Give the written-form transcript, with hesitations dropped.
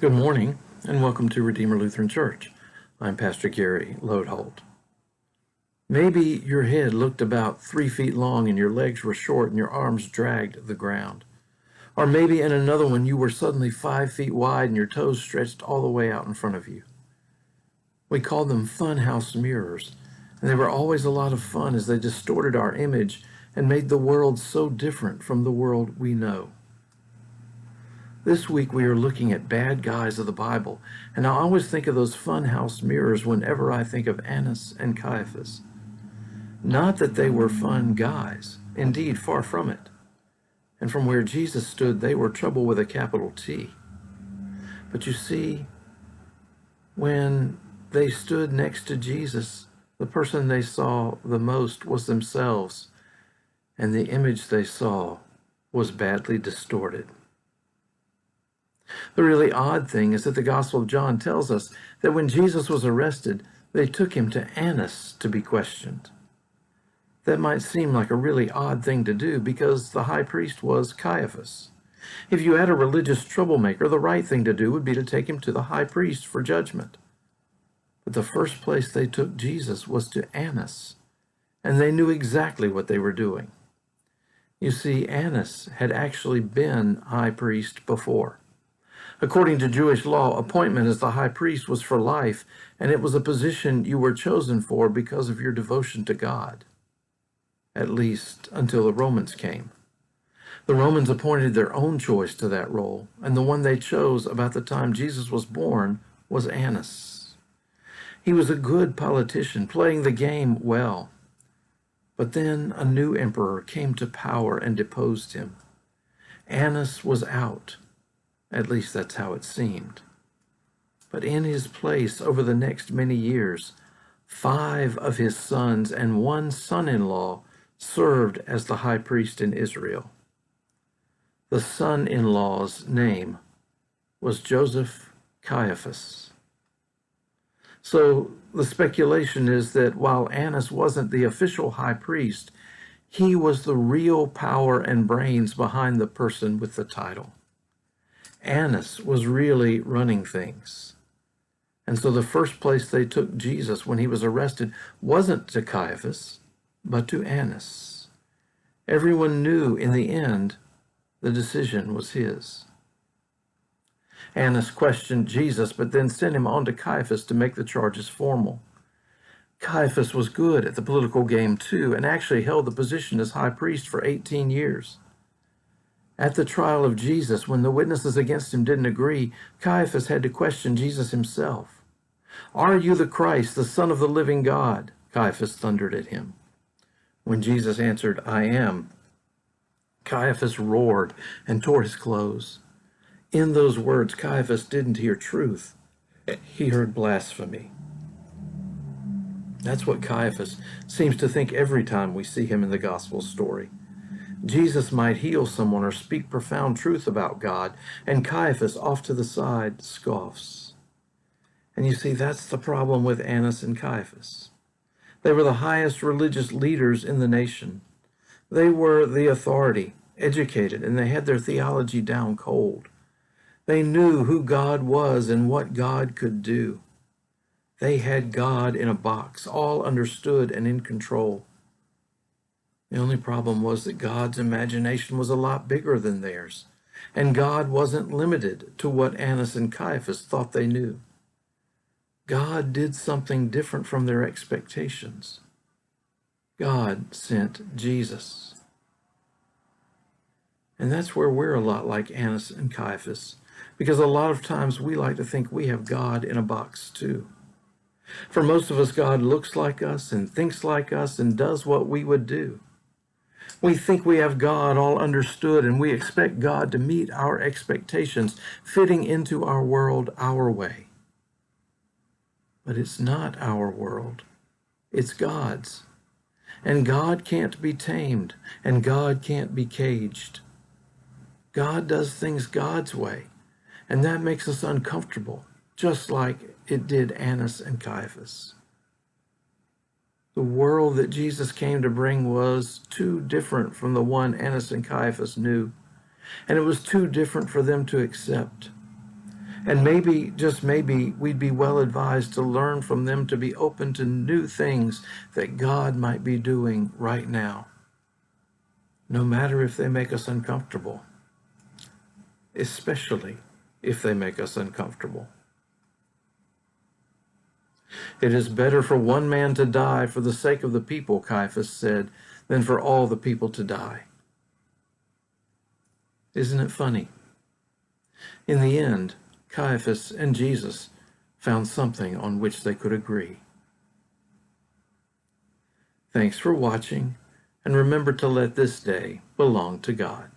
Good morning, and welcome to Redeemer Lutheran Church. I'm Pastor Gary Lodeholt. Maybe your head looked about 3 feet long and your legs were short and your arms dragged the ground. Or maybe in another one you were suddenly 5 feet wide and your toes stretched all the way out in front of you. We called them funhouse mirrors, and they were always a lot of fun as they distorted our image and made the world so different from the world we know. This week we are looking at bad guys of the Bible, and I always think of those funhouse mirrors whenever I think of Annas and Caiaphas. Not that they were fun guys, indeed, far from it. And from where Jesus stood, they were trouble with a capital T. But you see, when they stood next to Jesus, the person they saw the most was themselves, and the image they saw was badly distorted. The really odd thing is that the Gospel of John tells us that when Jesus was arrested, they took him to Annas to be questioned. That might seem like a really odd thing to do because the high priest was Caiaphas. If you had a religious troublemaker, the right thing to do would be to take him to the high priest for judgment. But the first place they took Jesus was to Annas, and they knew exactly what they were doing. You see, Annas had actually been high priest before. According to Jewish law, appointment as the high priest was for life, and it was a position you were chosen for because of your devotion to God, at least until the Romans came. The Romans appointed their own choice to that role, and the one they chose about the time Jesus was born was Annas. He was a good politician, playing the game well. But then a new emperor came to power and deposed him. Annas was out. At least that's how it seemed. But in his place, over the next many years, 5 of his sons and 1 son-in-law served as the high priest in Israel. The son-in-law's name was Joseph Caiaphas. So the speculation is that while Annas wasn't the official high priest, he was the real power and brains behind the person with the title. Annas was really running things. And so the first place they took Jesus when he was arrested wasn't to Caiaphas, but to Annas. Everyone knew in the end the decision was his. Annas questioned Jesus, but then sent him on to Caiaphas to make the charges formal. Caiaphas was good at the political game too, and actually held the position as high priest for 18 years. At the trial of Jesus, when the witnesses against him didn't agree, Caiaphas had to question Jesus himself. "Are you the Christ, the Son of the living God?" Caiaphas thundered at him. When Jesus answered, "I am," Caiaphas roared and tore his clothes. In those words, Caiaphas didn't hear truth. He heard blasphemy. That's what Caiaphas seems to think every time we see him in the gospel story. Jesus might heal someone or speak profound truth about God, and Caiaphas, off to the side, scoffs. And you see, that's the problem with Annas and Caiaphas. They were the highest religious leaders in the nation. They were the authority, educated, and they had their theology down cold. They knew who God was and what God could do. They had God in a box, all understood and in control. The only problem was that God's imagination was a lot bigger than theirs, and God wasn't limited to what Annas and Caiaphas thought they knew. God did something different from their expectations. God sent Jesus. And that's where we're a lot like Annas and Caiaphas, because a lot of times we like to think we have God in a box too. For most of us, God looks like us and thinks like us and does what we would do. We think we have God all understood, and we expect God to meet our expectations, fitting into our world our way. But it's not our world. It's God's. And God can't be tamed, and God can't be caged. God does things God's way, and that makes us uncomfortable, just like it did Annas and Caiaphas. The world that Jesus came to bring was too different from the one Annas and Caiaphas knew, and it was too different for them to accept. And maybe, just maybe, we'd be well advised to learn from them to be open to new things that God might be doing right now, no matter if they make us uncomfortable, especially if they make us uncomfortable. It is better for one man to die for the sake of the people, Caiaphas said, than for all the people to die. Isn't it funny? In the end, Caiaphas and Jesus found something on which they could agree. Thanks for watching, and remember to let this day belong to God.